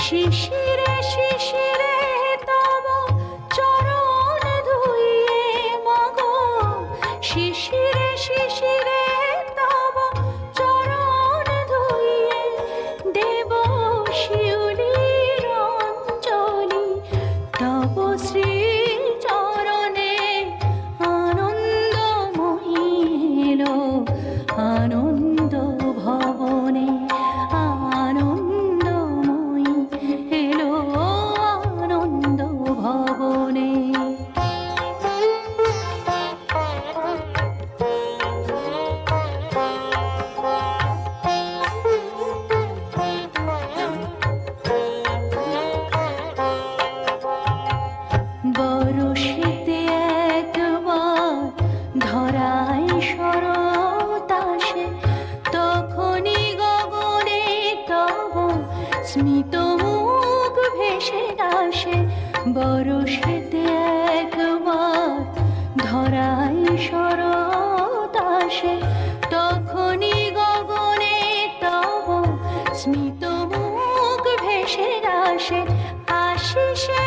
শিশিরে শিশিরে তব চরণ ধুইয়ে মাগো, শিশিরে শিশিরে তব চরণ ধুইয়ে দেব শিউলির অঞ্জলি। তব শ্রী চরণে আনন্দময়ী এলো, আনন্দ ভবনে আনন্দময়ী এলো, আনন্দ ভবনে। বরষেতে একবার ধরায় শরৎ আসে, তখনই গগনে তব স্মিত মুখ ভেসে আসে। বরষেতে একবার ধরায় শরৎ আসে, তখনই গগনে তব স্মিত মুখ ভেসে আসে। আশিসে